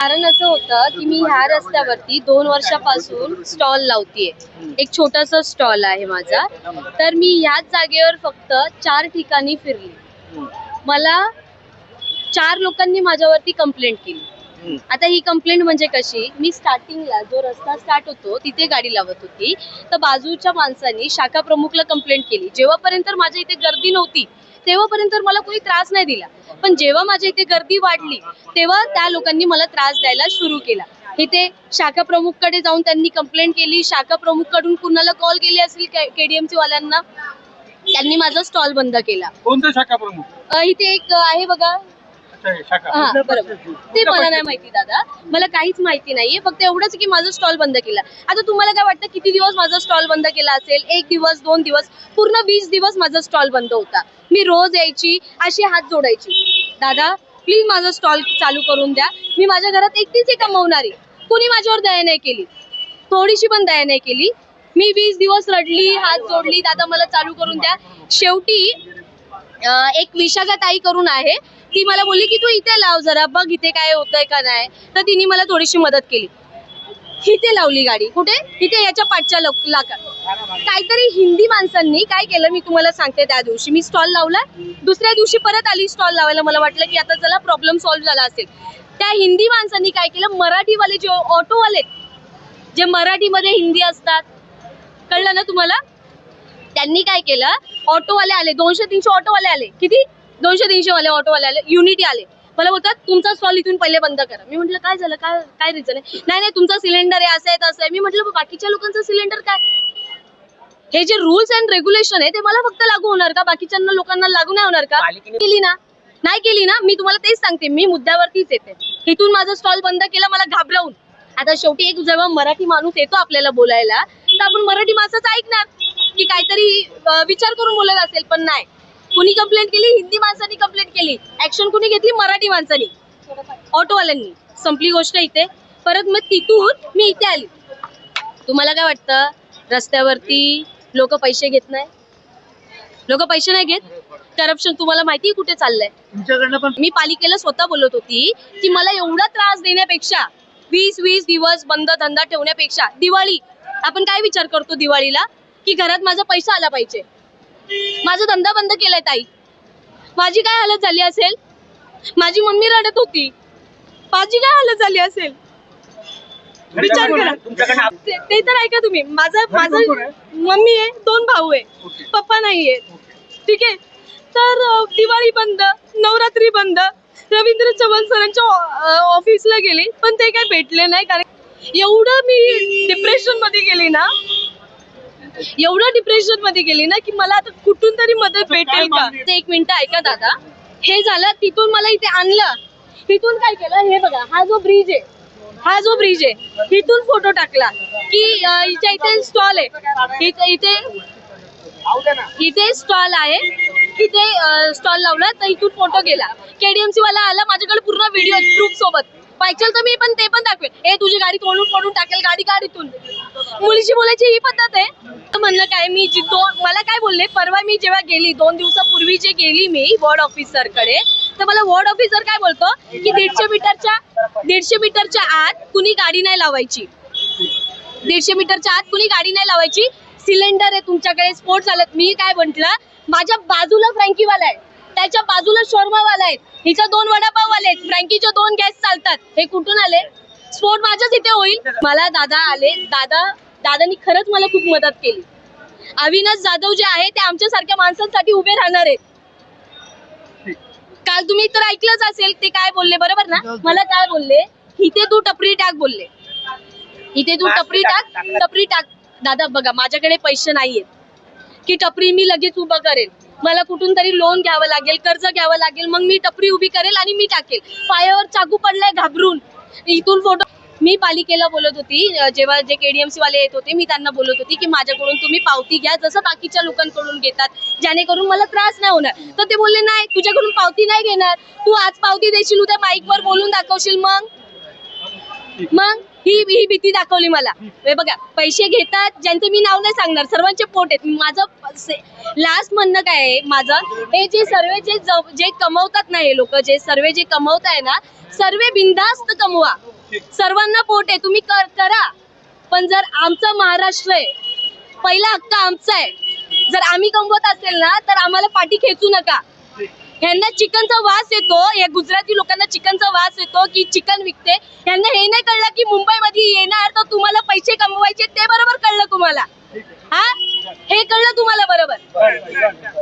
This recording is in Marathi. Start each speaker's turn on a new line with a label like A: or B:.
A: कारण असं होतं की मी ह्या रस्त्यावरती 2 वर्षापासून स्टॉल लावतीये. एक छोटासा स्टॉल आहे माझा. तर मी ह्याच जागेवर फक्त 4 ठिकाणी फिरली. मला 4 लोकांनी माझ्यावरती कंप्लेंट केली. आता ही कंप्लेंट म्हणजे कशी, मी स्टार्टिंगला जो रस्ता स्टार्ट होतो तिथे गाडी लावत होती, तर बाजूच्या माणसांनी शाखा प्रमुखला कंप्लेंट केली. जेव्हापर्यंत माझ्या इथे गर्दी नव्हती तेव्हापर्यंत मला कोणी त्रास नाही दिला, पण जेव्हा माझ्या इथे गर्दी वाढली तेव्हा त्या लोकांनी मला त्रास द्यायला सुरू केला. इथे शाखा प्रमुख कडे जाऊन त्यांनी कंप्लेंट केली. शाखा प्रमुख कडून कुणाला कॉल केले असेल केडीएमसी वाल्यांना, त्यांनी माझा स्टॉल बंद केला.
B: कोणते शाखा प्रमुख?
A: इथे एक आहे बघा. हा बरोबर, ते मला नाही माहिती दादा, मला काहीच माहिती नाहीये. फक्त एवढंच की माझा स्टॉल बंद केला. आता तुम्हाला काय वाटतं किती दिवस माझा स्टॉल बंद केला असेल? 1 दिवस 2 दिवस, पूर्ण 20 दिवस माझा स्टॉल बंद होता. मी रोज यायची, अशी हात जोडायची, दादा प्लीज माझा स्टॉल चालू करून द्या. मी माझ्या घरात एकटीच कमवणारी, कोणी माझ्यावर दया नाही केली, थोडीशी पण दया नाही केली. मी 20 दिवस रडली, हात जोडली, दादा मला चालू करून द्या. शेवटी एक विशाखा ताई करून आहे, ती मला बोलली की तू इथे लाव जरा, बघ इथे काय होतंय का नाही. तर तिने मला थोडीशी मदत केली. इथे लावली गाडी. कुठे? इथे याच्या पाठच्या लाका. काहीतरी हिंदी माणसांनी काय केलं मी तुम्हाला सांगते. त्या दिवशी मी स्टॉल लावला, दुसऱ्या दिवशी परत आली स्टॉल लावायला. मला वाटलं की आता चला प्रॉब्लेम सॉल्व्ह झाला असेल. त्या हिंदी माणसांनी काय केलं, मराठीवाले जे ऑटोवाले, जे मराठीमध्ये हिंदी असतात, कळलं ना तुम्हाला, त्यांनी काय केलं, ऑटोवाले आले, 200-300 ऑटोवाले आले. किती? 200-300 वाले ऑटोवाले आले, युनिटी आले. मला बोलतात तुमचा स्टॉल इथून पहिले बंद करा. मी म्हटलं काय झालं, काय रिझन आहे? नाही तुमचा सिलेंडर आहे, असं आहे तसं आहे. मी म्हटलं बाकीच्या लोकांचं सिलेंडर काय? हे जे रूल्स अँड रेग्युलेशन आहे ते मला फक्त लागू होणार का, बाकीच्या लोकांना लागू नाही होणार का? केली ना, नाही केली ना. मी तुम्हाला तेच सांगते, मी मुद्द्यावरतीच येते. इथून माझा स्टॉल बंद केला मला घाबरवून. आता शेवटी एक जेव्हा मराठी माणूस येतो आपल्याला बोलायला, तर आपण मराठी माणसाचं ऐकणार की काहीतरी विचार करून बोलत असेल, पण नाही. कुणी कंप्लेंट केली? हिंदी माणसांनी कंप्लेंट केली. ऍक्शन कुणी घेतली? मराठी माणसांनी, ऑटोवाल्यांनी. संपली गोष्ट इथे. परत मग तिथून मी इथे आली. तुम्हाला काय वाटतं, रस्त्यावरती लोक पैसे घेत नाही? लोक पैसे नाही घेत. करप्शन तुम्हाला माहिती कुठे चाललंय?
B: तुमच्याकडनं पण
A: मी पालिकेला स्वतः बोलत होती की मला एवढा त्रास देण्यापेक्षा 20 दिवस बंद धंदा ठेवण्यापेक्षा, दिवाळी आपण काय विचार करतो दिवाळीला, की घरात माझा पैसा आला पाहिजे. माझा धंदा बंद केलाय ताई, माझी काय हालत झाली असेल? माझी मम्मी रडत होती, माझी काय हालत झाली असेल विचार करा. ते तर ऐका तुम्ही. माझं मम्मी आहे, 2 भाऊ आहे, पप्पा नाहीये. ठीक आहे. तर दिवाळी बंद, नवरात्री बंद. रवींद्र चव्हाण सरांच्या ऑफिसला गेली, पण ते काय भेटले नाही. कारण एवढं मी डिप्रेशन मध्ये गेली ना, की मला आता कुठून तरी मदत भेटेल का. ते 1 मिनिट ऐका दादा. हे झालं, तिथून मला इथे आणलं. तिथून काय केलं, हे बघा, हा जो ब्रिज आहे, इथून फोटो टाकला की इथे स्टॉल आहे, इथे स्टॉल आहे, इथे स्टॉल लावला. तर इथून फोटो गेला, केडीएमसी वाला आला, माझ्याकडे पूर्ण व्हिडिओ प्रूफ सोबत. पाहिजे तर मी पण ते पण दाखवेल. तुझी गाडी तोडून टाकेल, गाडी इथून. मुलीशी बोलायची ही पद्धत आहे. म्हणलं काय, मी मला काय बोलले, परवा मी जेव्हा गेली 2 दिवसापूर्वी जे गेली मी वॉर्ड ऑफिसर कडे, तर मला वॉर्ड ऑफिसर काय बोलतो की 150 मीटरच्या आत कुणी गाडी नाही लावायची. 150 मीटरच्या आत कुणी गाडी नाही लावायची. सिलेंडर आहे तुमच्याकडे, स्फोट झालेत. मी काय म्हंटल, माझ्या बाजूला फ्रँकीवाला आहे, त्याच्या बाजूला शॉर्मावाला आहे, हिचा 2 वडापाववाले आहेत, फ्रँकीचे 2 गॅस चालतात. हे कुठून आले? स्फोट माझ्याच इथे होईल. मला दादा आले, दादानी खरंच मला खूप मदत केली. अविनाश जाधव जे आहे ते आमच्यासारख्या माणसांसाठी उभे राहणार आहेत. काल तुम्ही तर ऐकलंच असेल ते काय बोलले, बरोबर ना? मला काय बोलले, इथे तू टपरी टाक बोलले, इथे तू टपरी टाक. दादा बघा, माझ्याकडे पैसे नाहीयेत की टपरी मी लगेच उभं करेल. मला कुठून तरी लोन घ्यावं लागेल, कर्ज घ्यावं लागेल, मग मी टपरी उभी करेल आणि मी टाकेल. पायावर चाकू पडलाय घाबरून. इथून फोटो. मी पालिकेला बोलत होती, जेव्हा जे केडीएमसी वाले येत होते, मी त्यांना बोलत होती की माझ्याकडून तुम्ही पावती घ्या जसं बाकीच्या लोकांकडून घेतात, जेणेकरून मला त्रास नाही होणार. तर ते बोलले नाही, तुझ्याकडून पावती नाही घेणार, तू आज पावती देशील, उद्या माईकवर बोलून दाखवशील, मग ही भीती दाखवली मला. हे बघा, पैसे घेतात, ज्यांचे मी नाव नाही सांगणार, सर्वांचे पोट आहेत. माझं लास्ट म्हणणं काय आहे माझं, हे जे सर्व जे कमवतात ना, हे लोक जे सर्व जे कमवताय ना, सर्व बिनधास्त कमवा. सर्वांना पोट आहे, तुम्ही करा, पण जर आमचा महाराष्ट्र आहे, पहिला हक्क आमचा आहे. जर आम्ही कमवत असेल ना तर आम्हाला पाठी खेचू नका. ह्यांना चिकनचा वास येतो, या गुजराती लोकांना चिकनचा वास येतो की चिकन विकते. ह्यांना हे नाही कळलं की मुंबईमध्ये येणार तर तुम्हाला पैसे कमवायचे, ते बरोबर कळलं तुम्हाला. हा, हे कळलं तुम्हाला बरोबर.